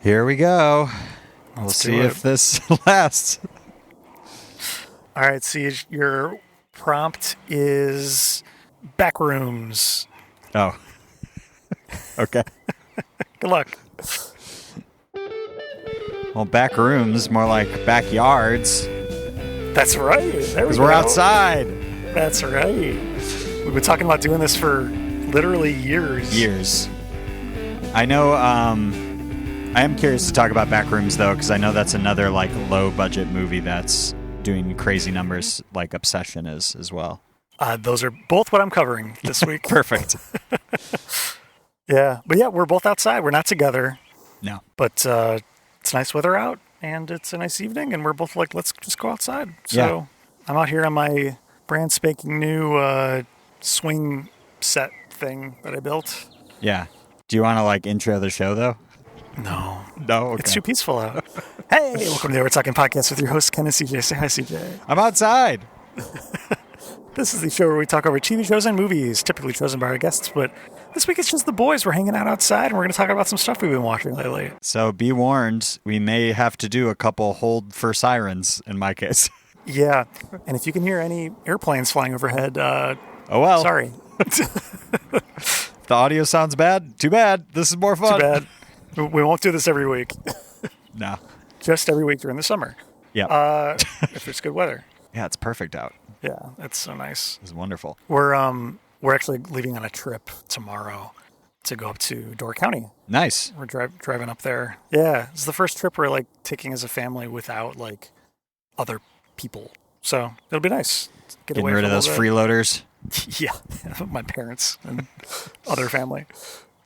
Here we go. We'll Let's see do if it. this lasts. All right, Siege, your prompt is backrooms. Oh. Okay. Good luck. Well, back rooms, more like backyards, That's right. There we because go. we're outside. That's right. We've been talking about doing this for literally years. I know. I am curious to talk about Backrooms though, because I know that's another like low budget movie that's doing crazy numbers, like Obsession is as well. Those are both what I'm covering this week. Perfect. Yeah, but yeah, we're both outside. We're not together, No. but it's nice weather out, and it's a nice evening, and we're both like, let's just go outside. So Yeah. I'm out here on my brand spanking new swing set thing that I built. Yeah. Do you want to like intro the show though? No. No. Okay. It's too peaceful out. Hey, welcome to the Overtalking Podcast with your host, Ken and CJ. Say hi, CJ. I'm outside. This is the show where we talk over TV shows and movies, typically chosen by our guests, but this week it's just the boys. We're hanging out outside, and we're going to talk about some stuff we've been watching lately. So be warned, we may have to do a couple hold for sirens in my case. Yeah, and if you can hear any airplanes flying overhead, Oh well. sorry. If the audio sounds bad, too bad. This is more Too fun. bad. We won't do this every week. No. Just every week during the summer, Yeah. if it's good weather. Yeah, it's perfect out. Yeah, that's so nice. It's wonderful. We're actually leaving on a trip tomorrow to go up to Door County. Nice. We're driving up there. Yeah, it's the first trip we're like taking as a family without like other people. So it'll be nice. Get Getting away rid for of a those little bit. freeloaders. Yeah, my parents and other family.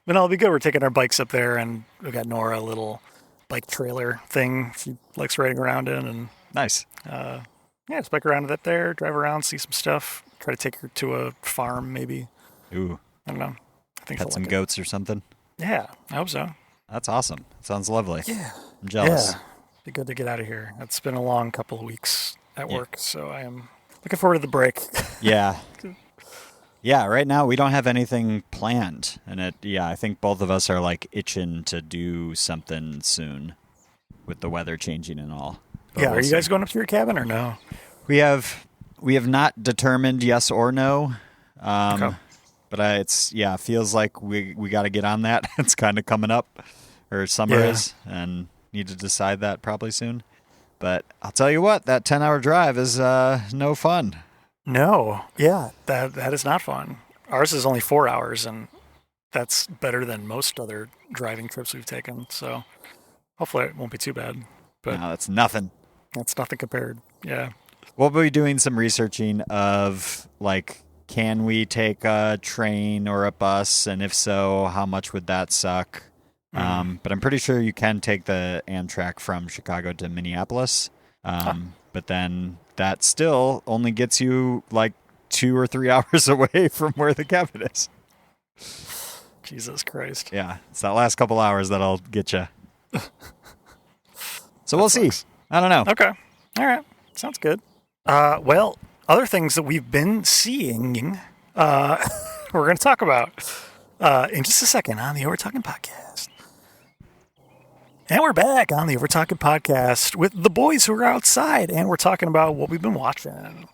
But no, it'll be good. We're taking our bikes up there, and we got Nora a little bike trailer thing she likes riding around in, and Nice. yeah, just bike around up there, drive around, see some stuff. Try to take her to a farm, maybe. Ooh, I don't know. I think pet she'll some like it. goats or something. Yeah, I hope so. That's awesome. Sounds lovely. Yeah. I'm jealous. Yeah, be good to get out of here. It's been a long couple of weeks at Yeah. work, so I am looking forward to the break. Yeah. Yeah, right now we don't have anything planned. And I think both of us are like itching to do something soon with the weather changing and all. But Yeah, we'll are you see. guys going up to your cabin or no? We have not determined yes or no. Okay. But it feels like we got to get on that. It's kind of coming up, or summer Yeah. is, and need to decide that probably soon. But I'll tell you what, that 10-hour drive is no fun. No. Yeah, that is not fun. Ours is only 4 hours, and that's better than most other driving trips we've taken. So hopefully it won't be too bad. But No, that's nothing. that's nothing compared. Yeah. We'll be doing some researching of like, can we take a train or a bus, and if so, how much would that suck? But I'm pretty sure you can take the Amtrak from Chicago to Minneapolis. But then that still only gets you like 2 or 3 hours away from where the cabin is. Jesus Christ. Yeah, it's that last couple hours that'll get you. So we'll see. sucks. I don't know. Okay. All right. Sounds good. Well, other things that we've been seeing, we're going to talk about in just a second on the Overtalking Podcast. And we're back on the Overtalking Podcast with the boys who are outside, and we're talking about what we've been watching.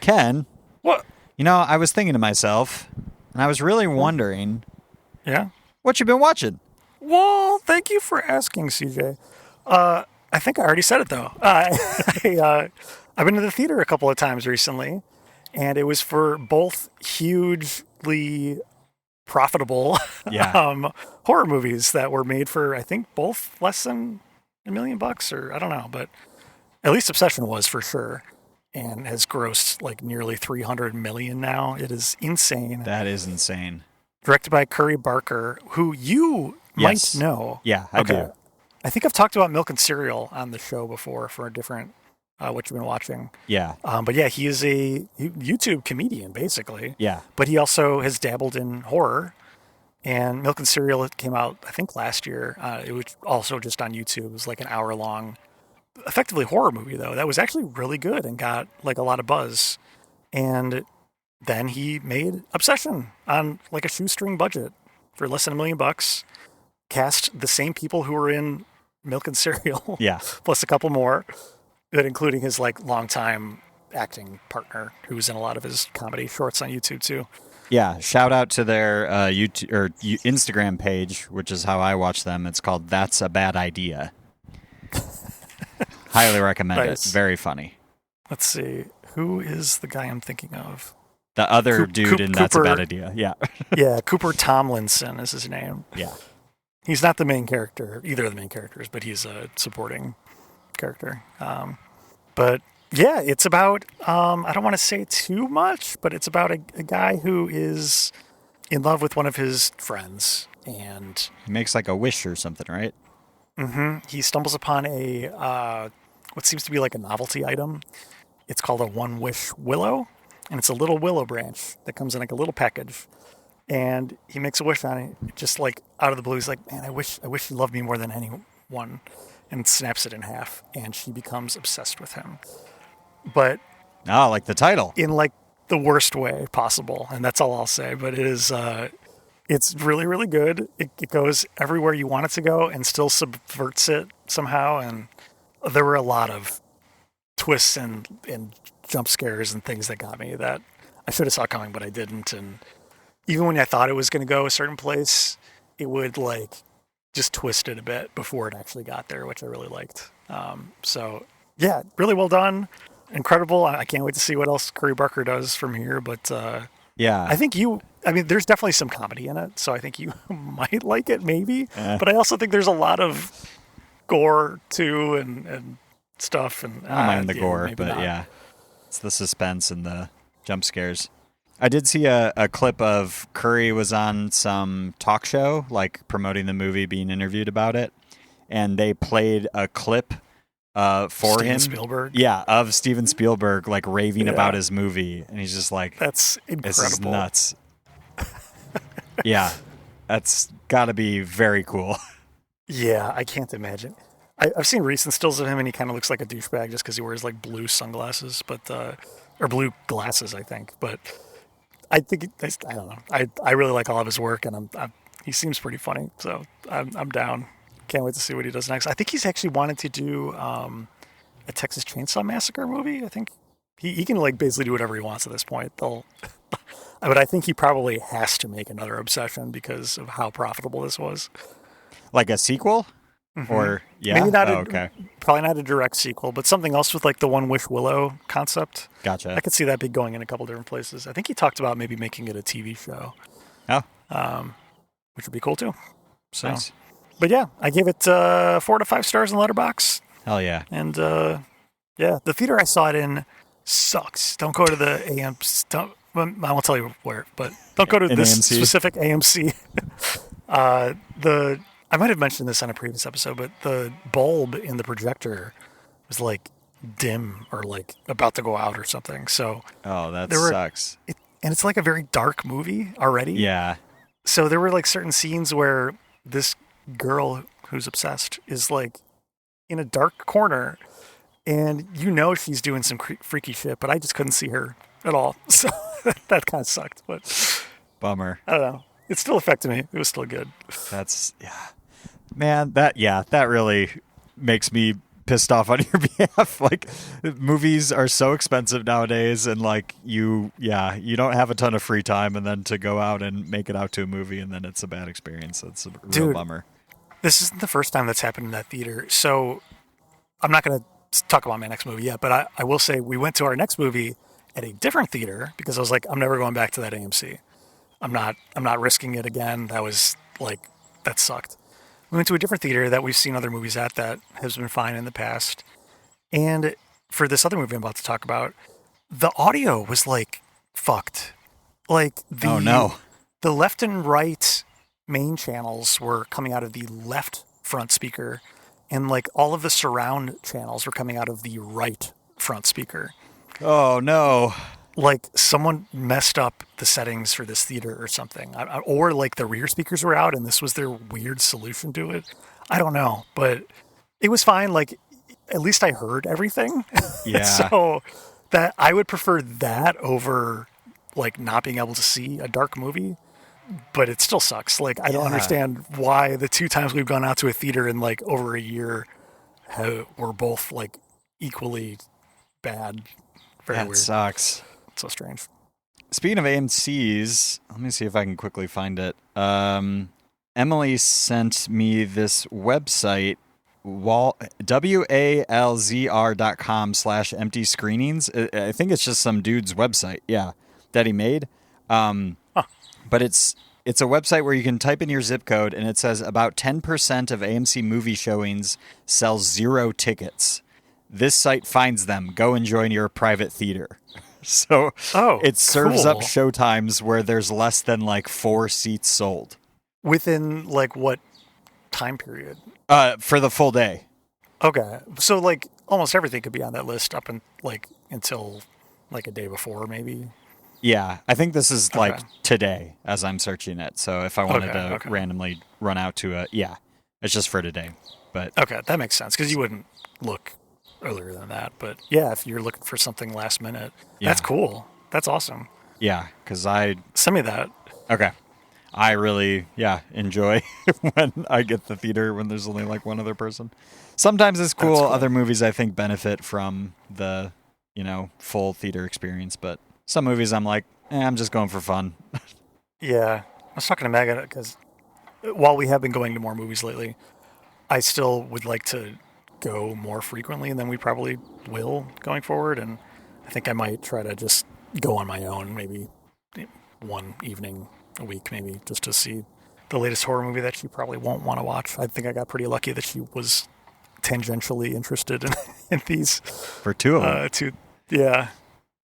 Ken, What? I was thinking to myself, and I was really wondering Yeah? what you've been watching. Well, thank you for asking, CJ. I think I already said it, though. I've been to the theater a couple of times recently, and it was for both hugely profitable Yeah. horror movies that were made for, I think, both less than $1 million, or I don't know, but at least Obsession was for sure, and has grossed like nearly 300 million now. It is insane. That is insane. Directed by Curry Barker, who you Yes. might know. Yeah, I do. I think I've talked about Milk and Cereal on the show before for a different What You've Been Watching. Yeah. But yeah, he is a YouTube comedian, basically. Yeah. But he also has dabbled in horror. And Milk and Cereal, it came out, I think, last year. It was also just on YouTube. It was like an hour-long, effectively horror movie, though. That was actually really good and got like a lot of buzz. And then he made Obsession on like a shoestring budget for less than $1 million. Cast the same people who were in Milk and Cereal. Yeah. Plus a couple more, but including his like longtime acting partner who's in a lot of his comedy shorts on YouTube too. Yeah, shout out to their YouTube or Instagram page, which is how I watch them. It's called That's a Bad Idea. Highly recommend Nice. it. Very funny. Let's see. Who is the guy I'm thinking of? The other dude in That's a Cooper. Bad Idea. Yeah. Yeah, Cooper Tomlinson is his name. Yeah. He's not the main character, either of the main characters, but he's a supporting character. But yeah, it's about, I don't want to say too much, but it's about a guy who is in love with one of his friends. And He makes like a wish or something, right? he stumbles upon what seems to be like a novelty item. It's called a One Wish Willow, and it's a little willow branch that comes in like a little package. And he makes a wish on it, just like out of the blue. He's like, man, I wish you loved me more than anyone. And snaps it in half. And she becomes obsessed with him. But Oh, like the title. in like the worst way possible. And that's all I'll say. But it is, it's really, really good. It goes everywhere you want it to go and still subverts it somehow. And there were a lot of twists and jump scares and things that got me that I should have saw coming, but I didn't. And even when I thought it was going to go a certain place, it would like just twist it a bit before it actually got there, which I really liked. So yeah, really well done. Incredible. I can't wait to see what else Curry Barker does from here. But Yeah. I think there's definitely some comedy in it. So I think you might like it maybe. But I also think there's a lot of gore too and stuff. And I don't mind the gore, maybe but not. yeah. It's the suspense and the jump scares. I did see a clip of Curry was on some talk show, like promoting the movie, being interviewed about it, and they played a clip for Steven him. Spielberg. Yeah, of Steven Spielberg, like raving Yeah. about his movie, and he's just like, That's "This is incredible. nuts." Yeah, that's got to be very cool. Yeah, I can't imagine. I've seen recent stills of him, and he kind of looks like a douchebag just because he wears like blue sunglasses, but or blue glasses, I think. But I think I don't know. I really like all of his work, and he seems pretty funny, so I'm down. Can't wait to see what he does next. I think he's actually wanted to do a Texas Chainsaw Massacre movie. I think he can like basically do whatever he wants at this point. But I think he probably has to make another Obsession because of how profitable this was. Like a sequel, or yeah, Maybe not. okay, Probably not a direct sequel, but something else with like the One Wish Willow concept. gotcha. I could see that be going in a couple different places. I think he talked about maybe making it a TV show, Oh, which would be cool too. So, nice. but yeah, I gave it 4 to 5 stars in Letterboxd, Hell yeah. and yeah, the theater I saw it in sucks. Don't go to the AMC. I won't tell you where, but don't go to In this AMC? specific AMC. I might have mentioned this on a previous episode, but the bulb in the projector was like dim or like about to go out or something. So, Oh, that There were- sucks. and it's like a very dark movie already. Yeah. So there were like certain scenes where this girl who's obsessed is like in a dark corner, and you know she's doing some freaky shit, but I just couldn't see her at all. So that kind of sucked. But Bummer. I don't know. It still affected me. It was still good. That's man, that really makes me pissed off on your behalf. Like, movies are so expensive nowadays, and like you don't have a ton of free time, and then to go out and make it out to a movie, and then it's a bad experience. That's a real Dude. bummer. This isn't the first time that's happened in that theater. So I'm not going to talk about my next movie yet, but I will say we went to our next movie at a different theater because I was like, I'm never going back to that AMC. I'm not risking it again. That was like, that sucked. We went to a different theater that we've seen other movies at that has been fine in the past. And for this other movie I'm about to talk about, the audio was like fucked. Like Oh no. the left and right main channels were coming out of the left front speaker, and like all of the surround channels were coming out of the right front speaker. Oh no. Like someone messed up the settings for this theater or something, or like the rear speakers were out and this was their weird solution to it. I don't know, but it was fine. Like at least I heard everything. Yeah. So that I would prefer that over like not being able to see a dark movie but it still sucks. Like, I don't understand why the 2 times we've gone out to a theater in like over a year were both like equally bad. Very That weird. sucks. It's so strange. Speaking of AMC's, let me see if I can quickly find it. Emily sent me this website, walzr.com/empty screenings. I think it's just some dude's website, that he made. But it's a website where you can type in your zip code, and it says about 10% of AMC movie showings sell 0 tickets. This site finds them. Go and join your private theater. So it serves up showtimes where there's less than like 4 seats sold. Within like what time period? For the full day. Okay. So like almost everything could be on that list up and like until like a day before maybe. Yeah, I think this is like today as I'm searching it. So if I wanted to randomly run out to it's just for today. But okay, that makes sense because you wouldn't look earlier than that. But yeah, if you're looking for something last minute, that's cool. That's awesome. Yeah, because send me that. Okay. I really, enjoy when I get the theater when there's only like one other person. Sometimes it's cool. Other movies I think benefit from the, full theater experience. But some movies I'm like, I'm just going for fun. Yeah. I was talking to Megan because while we have been going to more movies lately, I still would like to go more frequently, and then we probably will going forward. And I think I might try to just go on my own, maybe one evening a week, maybe just to see the latest horror movie that she probably won't want to watch. I think I got pretty lucky that she was tangentially interested in these. For 2 of them. Yeah.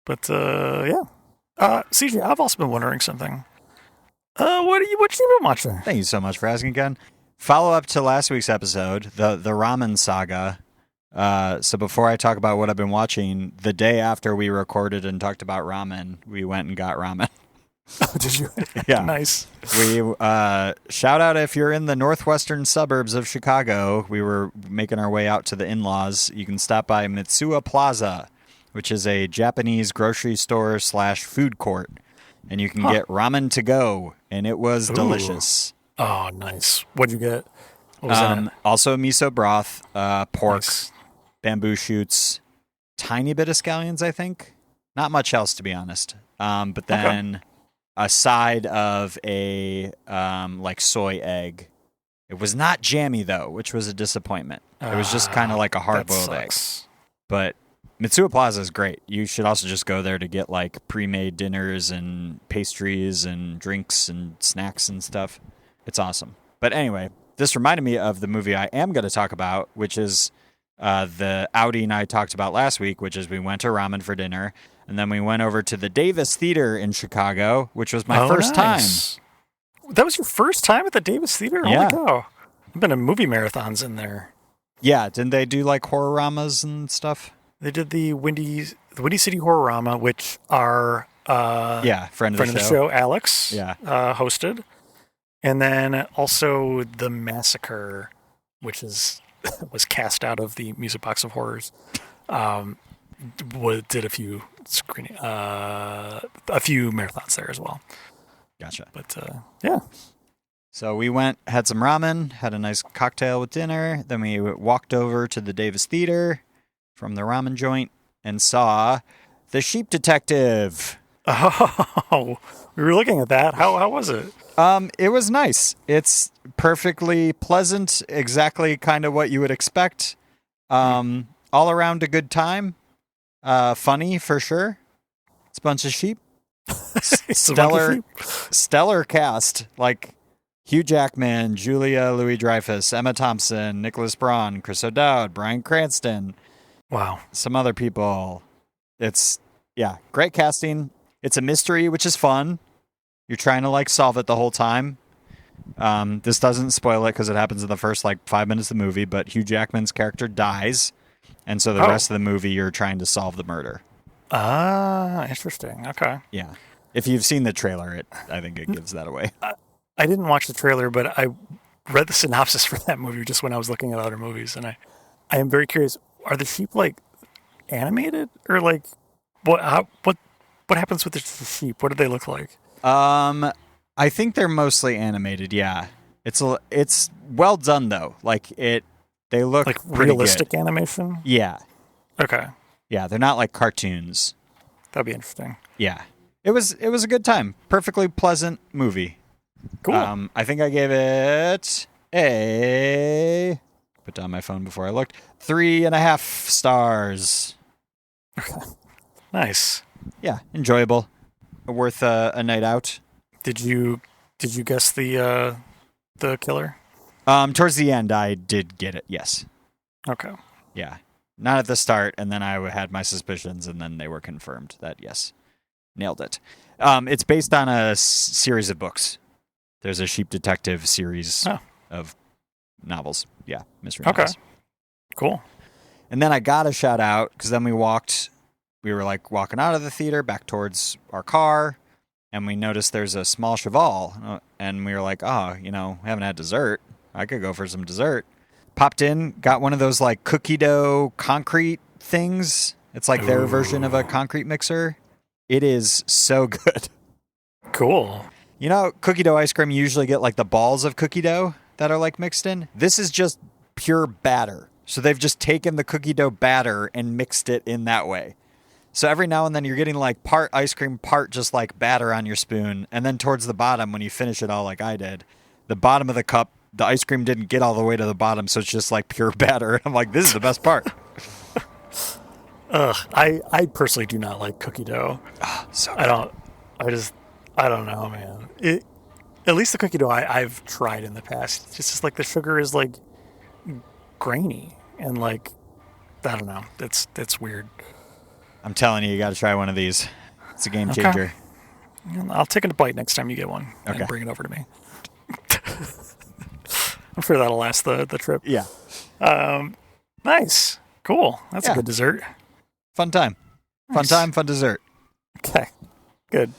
But, CJ, I've also been wondering something. What you been watching? Thank you so much for asking again. Follow up to last week's episode, the ramen saga. So before I talk about what I've been watching, the day after we recorded and talked about ramen, we went and got ramen. Oh, did you? Yeah. Nice. We shout out if you're in the northwestern suburbs of Chicago. We were making our way out to the in-laws. You can stop by Mitsuya Plaza, which is a Japanese grocery store / food court. And you can get ramen to go, and it was delicious. Oh, nice. What'd you get? What was in it? Also miso broth, pork, bamboo shoots, tiny bit of scallions, I think. Not much else, to be honest. But then a side of a like soy egg. It was not jammy, though, which was a disappointment. It was just kind of like a hard-boiled egg. But Mitsuya Plaza is great. You should also just go there to get like pre-made dinners and pastries and drinks and snacks and stuff. It's awesome. But anyway, this reminded me of the movie I am going to talk about, which is the outing I talked about last week, which is we went to ramen for dinner, and then we went over to the Davis Theater in Chicago, which was my first time. That was your first time at the Davis Theater? Yeah. Holy cow. I've been to movie marathons in there. Yeah, didn't they do like horror-ramas and stuff? They did the Windy City Horror-rama, which our friend of the show, Alex, Yeah. Hosted. And then also The Massacre, which was cast out of the Music Box of Horrors, did a few marathons there as well. Gotcha. But yeah. So we went, had some ramen, had a nice cocktail with dinner. Then we walked over to the Davis Theater from the ramen joint and saw The Sheep Detective. Oh, we were looking at that. How was it? It was nice. It's perfectly pleasant, exactly kind of what you would expect. All around a good time. Funny for sure. It's a bunch of sheep. Stellar cast, like Hugh Jackman, Julia Louis-Dreyfus, Emma Thompson, Nicholas Braun, Chris O'Dowd, Bryan Cranston. Wow. Some other people. It's, great casting. It's a mystery, which is fun. You're trying to like solve it the whole time. This doesn't spoil it because it happens in the first 5 minutes of the movie, but Hugh Jackman's character dies. And so the rest of the movie, you're trying to solve the murder. Ah, interesting. Okay. Yeah. If you've seen the trailer, I think it gives that away. I didn't watch the trailer, but I read the synopsis for that movie just when I was looking at other movies, and I am very curious. Are the sheep animated or what happens with the sheep? What do they look like? I think they're mostly animated. Yeah, it's well done though. Like they look Like pretty realistic good. animation? Yeah, Okay. yeah, they're not like cartoons. That'd be interesting. Yeah, it was a good time. Perfectly pleasant movie. Cool. I think I gave it a put down my phone before I looked 3.5 stars. Nice. Yeah, enjoyable, worth a night out. Did you guess the killer? Towards the end, I did get it. Yes. Okay. Yeah. Not at the start, and then I had my suspicions, and then they were confirmed that yes, nailed it. It's based on a series of books. There's a Sheep Detective series of novels. Yeah, mystery novels. Okay. Cool. And then I got a shout out because then we were like walking out of the theater back towards our car, and we noticed there's a small cheval, and we were like, oh, we haven't had dessert. I could go for some dessert. Popped in, got one of those like cookie dough concrete things. It's like their version of a concrete mixer. It is so good. Cool. Cookie dough ice cream, you usually get like the balls of cookie dough that are like mixed in. This is just pure batter. So they've just taken the cookie dough batter and mixed it in that way. So every now and then you're getting like part ice cream, part just like batter on your spoon. And then towards the bottom, when you finish it all like I did, the bottom of the cup, the ice cream didn't get all the way to the bottom. So it's just like pure batter. I'm like, this is the best part. I personally do not like cookie dough. So I don't know, man. At least the cookie dough I've tried in the past. It's just like the sugar is like grainy and like, I don't know. It's weird. I'm telling you, you got to try one of these. It's a game changer. Okay. I'll take a bite next time you get one and bring it over to me. I'm sure that'll last the trip. Yeah. Nice. Cool. That's a good dessert. Fun time. Fun time, fun dessert. Okay. Good.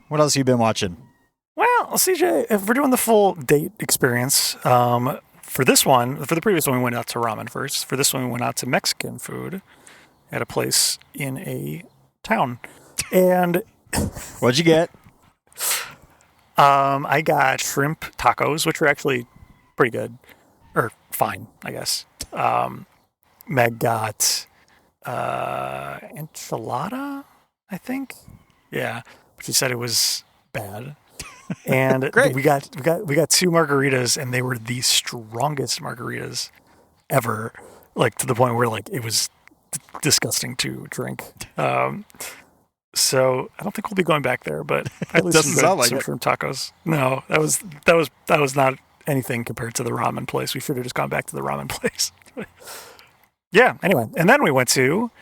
What else have you been watching? Well, CJ, if we're doing the full date experience, for the previous one, we went out to ramen first. For this one, we went out to Mexican food at a place in a town. And what'd you get? I got shrimp tacos, which were actually pretty good. Or fine, I guess. Meg got enchilada, I think. Yeah. But she said it was bad. And we got 2 margaritas, and they were the strongest margaritas ever. Like to the point where like it was disgusting to drink. So I don't think we'll be going back there, but I at least enjoyed some shrimp tacos. No, that was not anything compared to the ramen place. We should have just gone back to the ramen place. Yeah. Anyway, and then we went to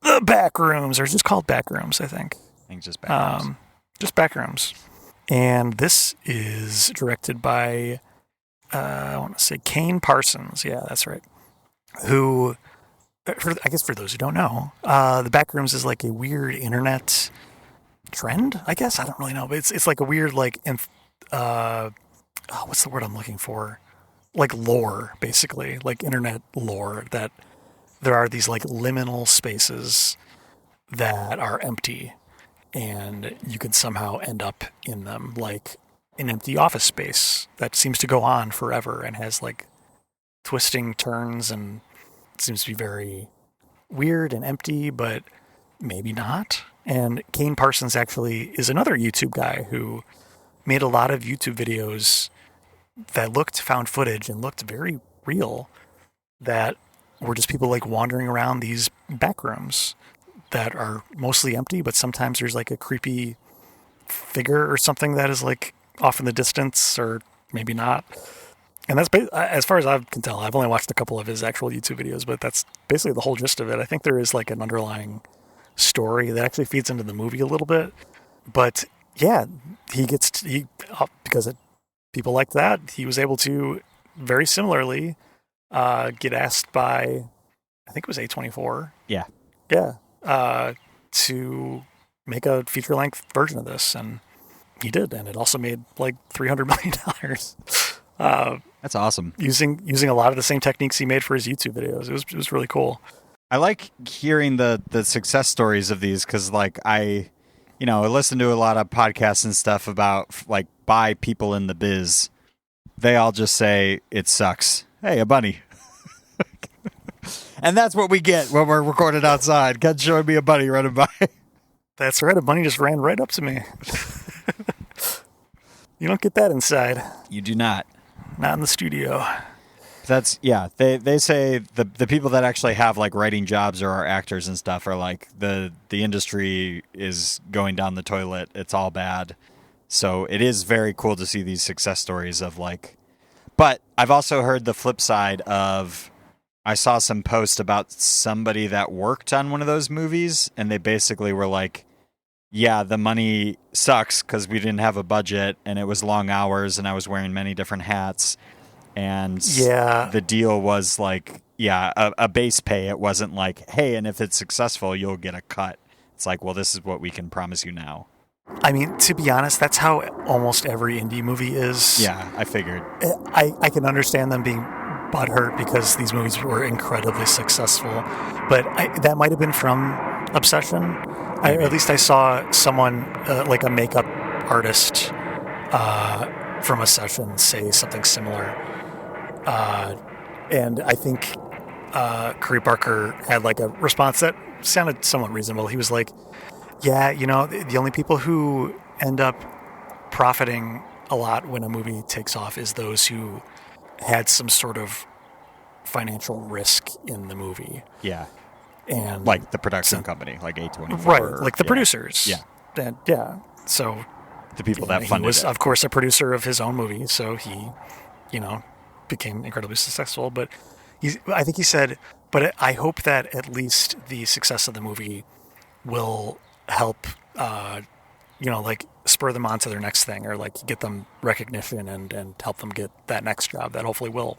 the back rooms, or it's just called back rooms, I think. I think just back rooms. Just back rooms. And this is directed by, I want to say Kane Parsons. Yeah, that's right. Who, I guess for those who don't know, the Backrooms is like a weird internet trend, I guess. I don't really know, but it's like a weird, like, what's the word I'm looking for? Like lore, basically, like internet lore, that there are these like liminal spaces that are empty, and you can somehow end up in them, like an empty office space that seems to go on forever and has like twisting turns and seems to be very weird and empty, but maybe not. And Kane Parsons actually is another YouTube guy who made a lot of YouTube videos that looked found footage and looked very real, that were just people like wandering around these back rooms that are mostly empty, but sometimes there's like a creepy figure or something that is like off in the distance, or maybe not. And that's as far as I can tell. I've only watched a couple of his actual YouTube videos, but that's basically the whole gist of it. I think there is like an underlying story that actually feeds into the movie a little bit. But yeah, because people like that, he was able to very similarly get asked by, I think it was A24. Yeah. Yeah. To make a feature-length version of this, and he did, and it also made like $300 million. That's awesome. Using a lot of the same techniques he made for his YouTube videos. It was really cool. I like hearing the success stories of these, because like I I listen to a lot of podcasts and stuff about like by people in the biz. They all just say it sucks. Hey, a bunny. And that's what we get when we're recorded outside. Ken's showing me a bunny running by. That's right. A bunny just ran right up to me. You don't get that inside. You do not. Not in the studio. They say the people that actually have like writing jobs or are actors and stuff are like the industry is going down the toilet. It's all bad. So it is very cool to see these success stories of like, but I've also heard the flip side of, I saw some post about somebody that worked on one of those movies and they basically were like, yeah, the money sucks because we didn't have a budget and it was long hours and I was wearing many different hats. And the deal was like, a base pay. It wasn't like, hey, and if it's successful, you'll get a cut. It's like, well, this is what we can promise you now. I mean, to be honest, that's how almost every indie movie is. Yeah, I figured. I can understand them being butthurt because these movies were incredibly successful. But that might have been from obsession. At least I saw someone, like a makeup artist from a session, say something similar. And I think Curry Barker had like a response that sounded somewhat reasonable. He was like, yeah, the only people who end up profiting a lot when a movie takes off is those who had some sort of financial risk in the movie. Yeah. And like the production company, like A24. Right, like the producers. Yeah. And, yeah. So the people that funded he was, it. of course, a producer of his own movie, so he, became incredibly successful. But I think he said, but I hope that at least the success of the movie will help, like spur them on to their next thing or like get them recognition and help them get that next job that hopefully will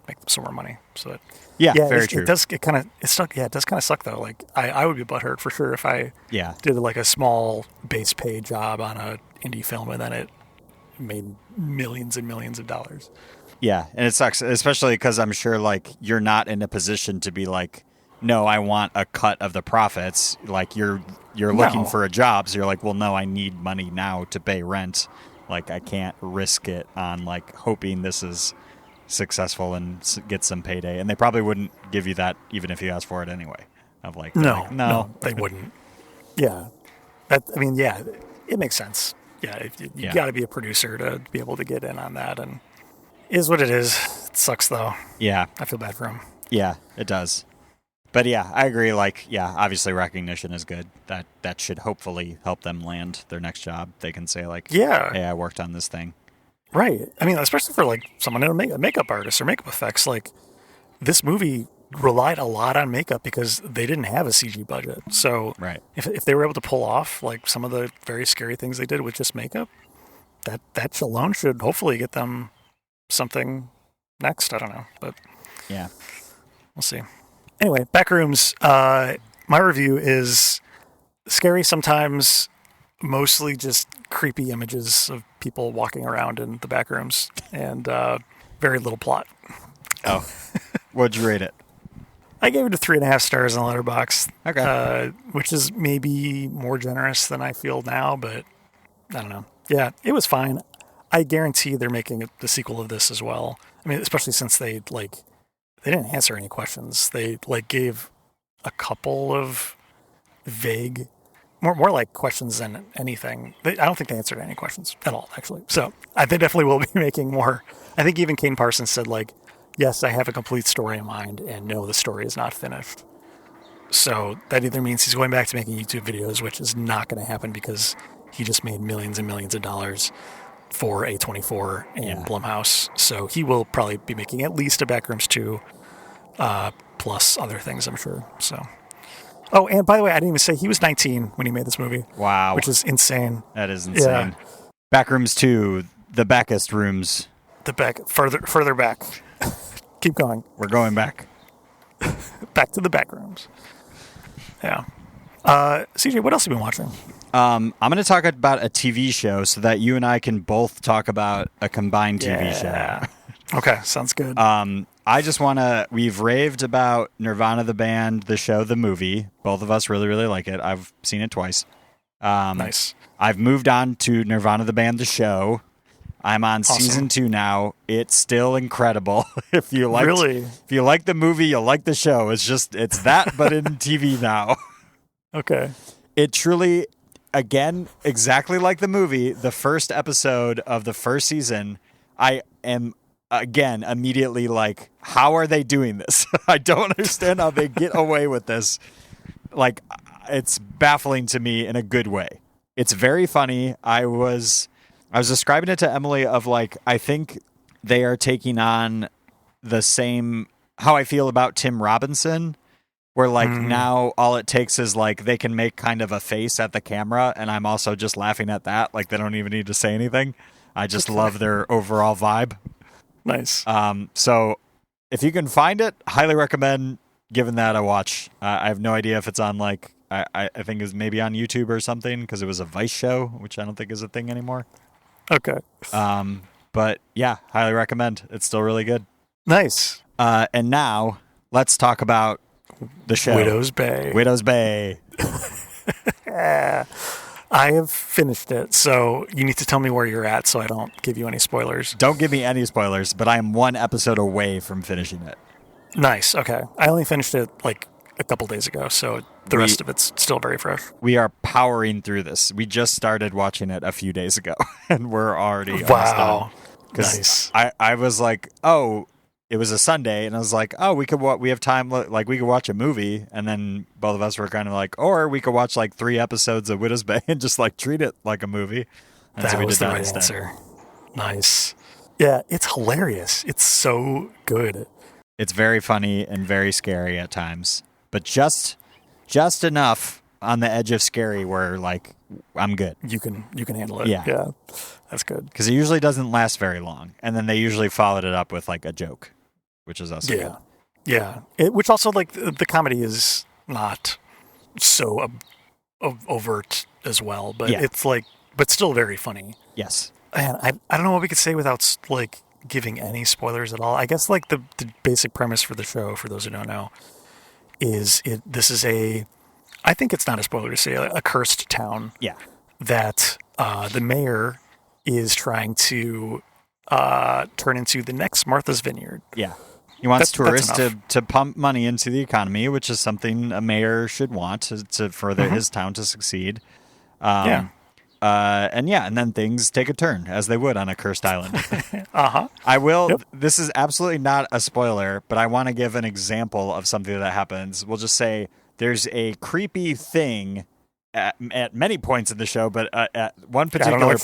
make them some more money. So very true. It does kind of suck though. Like I would be butthurt for sure if I did like a small base pay job on a indie film and then it made millions and millions of dollars. Yeah, and it sucks, especially because I'm sure like you're not in a position to be like, no, I want a cut of the profits. Like you're looking for a job, so you're like, well, no, I need money now to pay rent. Like I can't risk it on like hoping this is successful and get some payday. And they probably wouldn't give you that even if you asked for it anyway. Of like, no, they wouldn't. Yeah, it makes sense. Yeah, you got to be a producer to be able to get in on that, and it is what it is. It sucks though. Yeah, I feel bad for him. Yeah, it does. But yeah, I agree. Like, obviously recognition is good. That should hopefully help them land their next job. They can say like, hey, I worked on this thing. Right. I mean, especially for like someone in a makeup artist or makeup effects, like this movie relied a lot on makeup because they didn't have a CG budget. So if they were able to pull off like some of the very scary things they did with just makeup, that alone should hopefully get them something next. I don't know, but yeah, we'll see. Anyway, Backrooms. My review is scary sometimes, mostly just creepy images of people walking around in the backrooms, and very little plot. Oh, what'd you rate it? I gave it a 3.5 stars on Letterboxd. Okay, which is maybe more generous than I feel now, but I don't know. Yeah, it was fine. I guarantee they're making the sequel of this as well. I mean, especially since they didn't answer any questions. They gave a couple of vague, more like questions than anything. I don't think they answered any questions at all, actually. So they definitely will be making more. I think even Kane Parsons said yes, I have a complete story in mind, and no, the story is not finished. So that either means he's going back to making YouTube videos, which is not going to happen because he just made millions and millions of dollars for A24 and Blumhouse. So he will probably be making at least a Backrooms 2, plus other things, I'm sure. So, oh, and by the way, I didn't even say he was 19 when he made this movie. Wow. Which is insane. That is insane. Yeah. Backrooms 2, the backest rooms. The back, further back. Keep going. We're going back. Back to the backrooms. Yeah. CJ, what else have you been watching? I'm going to talk about a TV show so that you and I can both talk about a combined TV show. Okay, sounds good. I just want to, we've raved about Nirvana the band, the show, the movie. Both of us really, really like it. I've seen it twice. Nice. I've moved on to Nirvana the Band, the show. I'm on season 2 now. It's still incredible. If you like the movie, you'll like the show. It's that, but in TV now. Okay. It truly, again, exactly like the movie, the first episode of the first season, I am, again, immediately like, how are they doing this? I don't understand how they get away with this. Like, it's baffling to me in a good way. It's very funny. I was describing it to Emily of like, I think they are taking on the same, how I feel about Tim Robinson, where like now all it takes is like they can make kind of a face at the camera, and I'm also just laughing at that. Like they don't even need to say anything. I just love their overall vibe. Nice. So if you can find it, highly recommend giving that a watch. I have no idea if it's on like, I think it's maybe on YouTube or something, because it was a Vice show, which I don't think is a thing anymore. Okay. But yeah, highly recommend. It's still really good. Nice. And now let's talk about the show. Widow's Bay. Widow's Bay. I have finished it, so you need to tell me where you're at so I don't give you any spoilers. Don't give me any spoilers, but I am one episode away from finishing it. Nice. Okay. I only finished it like a couple days ago, so the rest of it's still very fresh. We are powering through this. We just started watching it a few days ago, and we're already almost done. Nice. I was like, oh, it was a Sunday, and I was like, oh, we have time, like we could watch a movie, and then both of us were kind of like, or we could watch like 3 episodes of Widow's Bay and just like treat it like a movie. And that so we was did the that right instead. answer. Nice. Yeah, it's hilarious. It's so good. It's very funny and very scary at times, but just enough on the edge of scary where like I'm good. You can handle it. Yeah. That's good. Because it usually doesn't last very long, and then they usually followed it up with like a joke, which is also good. Yeah. Which also like the comedy is not so overt as well, but it's like, but still very funny. Yes. Man, I don't know what we could say without like giving any spoilers at all. I guess like the basic premise for the show, for those who don't know, is this is I think it's not a spoiler to say a cursed town. Yeah. That the mayor is trying to turn into the next Martha's Vineyard. Yeah. He wants tourists to pump money into the economy, which is something a mayor should want to further his town to succeed. And then things take a turn, as they would on a cursed island. I will. Yep. This is absolutely not a spoiler, but I want to give an example of something that happens. We'll just say there's a creepy thing at many points in the show, but at one particular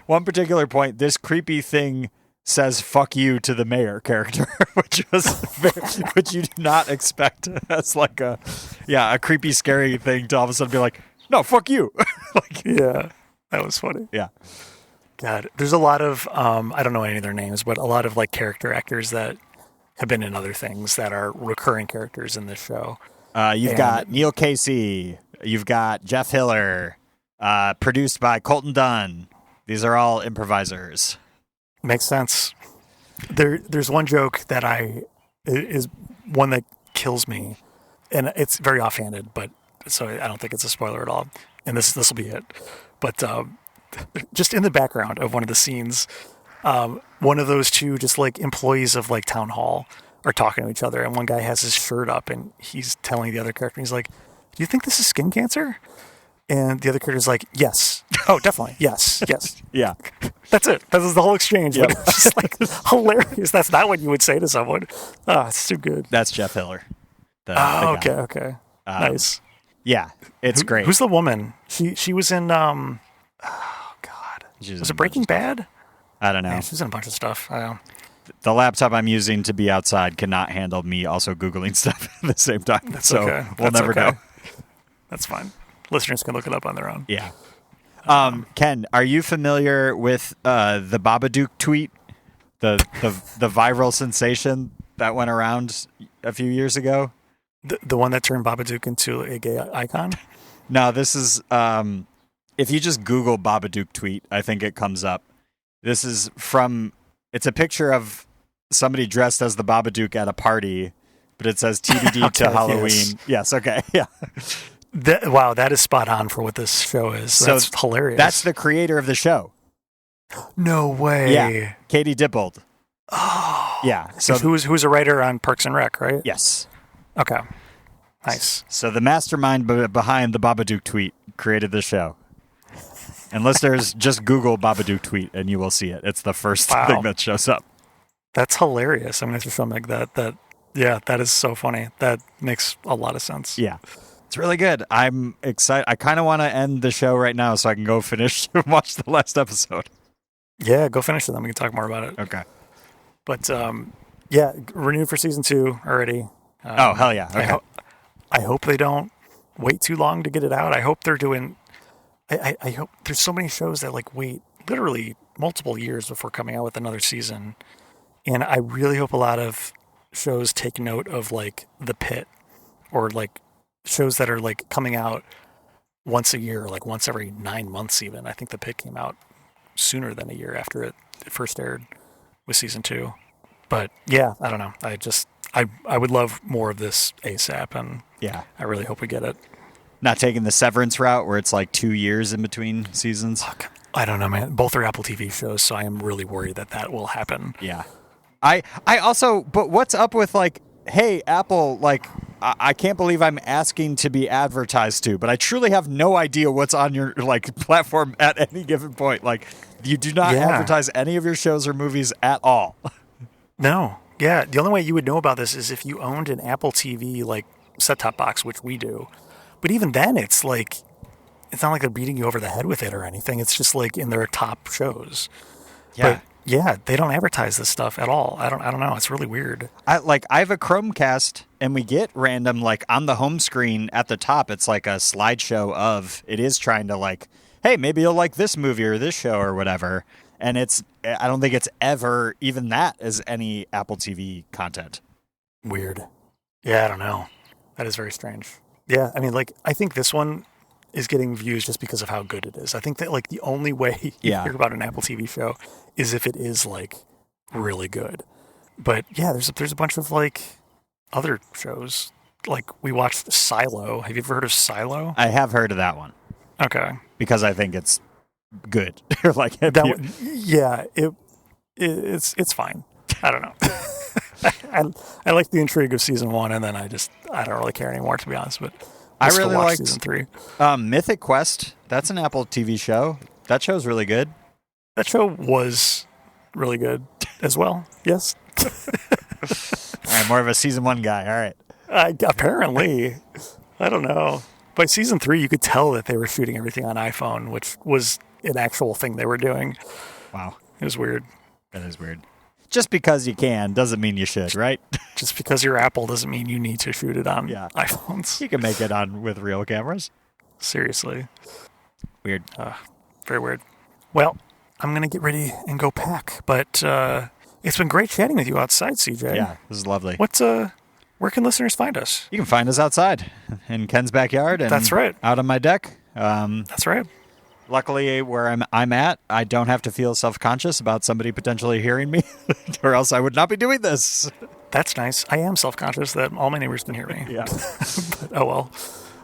one particular point, this creepy thing says "fuck you" to the mayor character, which you do not expect as like a creepy, scary thing to all of a sudden be like, no, fuck you. Yeah, that was funny. Yeah. God, there's a lot of, I don't know any of their names, but a lot of like character actors that have been in other things that are recurring characters in this show. You've got Neil Casey. You've got Jeff Hiller. Produced by Colton Dunn. These are all improvisers. Makes sense. There's one joke that is one that kills me, and it's very offhanded, but so I don't think it's a spoiler at all. And this will be it. But just in the background of one of the scenes, one of those two just like employees of like town hall are talking to each other, and one guy has his shirt up, and he's telling the other character, he's like, "Do you think this is skin cancer?" And the other character's like, "Yes. Oh, definitely. Yes. Yeah. That's it. That was the whole exchange. Yep. But it's just like hilarious. That's not what you would say to someone. Oh, it's too good. That's Jeff Hiller. Okay. Nice. Yeah, it's great. Who's the woman? She was in, oh, God. Was it Breaking Bad? I don't know. Man, she's in a bunch of stuff. I don't know. The laptop I'm using to be outside cannot handle me also Googling stuff at the same time. That's okay. We'll never know. That's fine. Listeners can look it up on their own. Yeah. Ken, are you familiar with the Babadook tweet? The viral sensation that went around a few years ago? The one that turned Babadook into a gay icon? No, this is if you just Google Babadook tweet, I think it comes up. This is it's a picture of somebody dressed as the Babadook at a party, but it says TBD to Halloween. Yes, okay. Yeah. Wow, that is spot on for what this show is. So that's hilarious. That's the creator of the show. No way. Yeah, Katie Dippold. Oh. Yeah. So who's a writer on Parks and Rec, right? Yes. Okay. Nice. So the mastermind behind the Babadook tweet created the show. And listeners, just Google Babadook tweet and you will see it. It's the first thing that shows up. That's hilarious. I'm going to have to show Meg that. Yeah, that is so funny. That makes a lot of sense. Yeah. It's really good. I'm excited. I kind of want to end the show right now so I can go finish and watch the last episode. Yeah, go finish it, then we can talk more about it. Okay. But, yeah, renewed for season 2 already. Oh, hell yeah. Okay. I hope they don't wait too long to get it out. I hope they're doing... I hope there's so many shows that like wait literally multiple years before coming out with another season. And I really hope a lot of shows take note of like The Pit or like shows that are like coming out once a year, like once every 9 months even. I think The Pit came out sooner than a year after it first aired with season 2. But yeah, I don't know. I would love more of this ASAP, and yeah, I really hope we get it. Not taking the Severance route where it's like 2 years in between seasons. Fuck. I don't know, man. Both are Apple TV shows, so I am really worried that will happen. Yeah. I also, but what's up with like, hey, Apple, like, I can't believe I'm asking to be advertised to, but I truly have no idea what's on your like platform at any given point. Like, you do not advertise any of your shows or movies at all. No. Yeah. The only way you would know about this is if you owned an Apple TV like set-top box, which we do. But even then, it's like, it's not like they're beating you over the head with it or anything. It's just like in their top shows. Yeah. But yeah, they don't advertise this stuff at all. I don't know. It's really weird. I have a Chromecast and we get random, like on the home screen at the top, it's like a slideshow of, it is trying to like, hey, maybe you'll like this movie or this show or whatever. And I don't think it's ever even that as any Apple TV content. Weird. Yeah, I don't know. That is very strange. Yeah, I mean, like, I think this one is getting views just because of how good it is. I think that, like, the only way you hear about an Apple TV show is if it is, like, really good. But, yeah, there's a bunch of, like, other shows. Like, we watched Silo. Have you ever heard of Silo? I have heard of that one. Okay. Because I think it's good. Like that one, yeah, it's fine. I don't know. I like the intrigue of season 1, and then I don't really care anymore, to be honest. But I really like season 3. Mythic Quest. That's an Apple TV show. That show's really good. That show was really good as well. Yes. All right, more of a season 1 guy. All right. Apparently, I don't know. By season 3, you could tell that they were shooting everything on iPhone, which was an actual thing they were doing. Wow. It was weird. That is weird. Just because you can doesn't mean you should, right? Just because you're Apple doesn't mean you need to shoot it on iPhones. You can make it on with real cameras. Seriously. Weird. Very weird. Well, I'm going to get ready and go pack, but it's been great chatting with you outside, CJ. Yeah, this is lovely. Where can listeners find us? You can find us outside in Ken's backyard and that's right. Out on my deck. That's right. Luckily, where I'm at, I don't have to feel self-conscious about somebody potentially hearing me, or else I would not be doing this. That's nice. I am self-conscious that all my neighbors can hear me. Yeah. But, oh, well.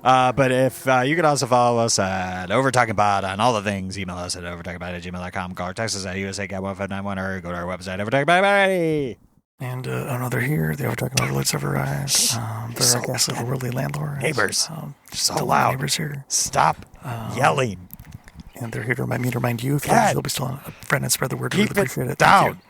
But if you can also follow us at Overtalking Pod on all the things, email us at overtalkingpod@gmail.com, call or text us at USA-1591, or go to our website, overtalkingpod. And they're here. The Overtalking Overlords have arrived. They're our ghastly worldly landlords. Neighbors. So loud. Neighbors here. Stop yelling. And they're here to remind you if you'll be still a friend and spread the word. Keep really appreciate it. down.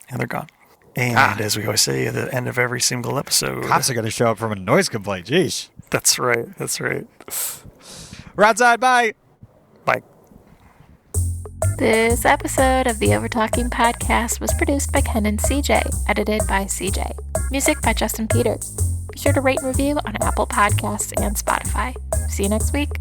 And they're gone. And as we always say at the end of every single episode, cops are going to show up from a noise complaint. Jeez. That's right. That's right. We're outside. Bye. Bye. This episode of the Overtalking Podcast was produced by Ken and CJ, edited by CJ. Music by Justin Peters. Be sure to rate and review on Apple Podcasts and Spotify. See you next week.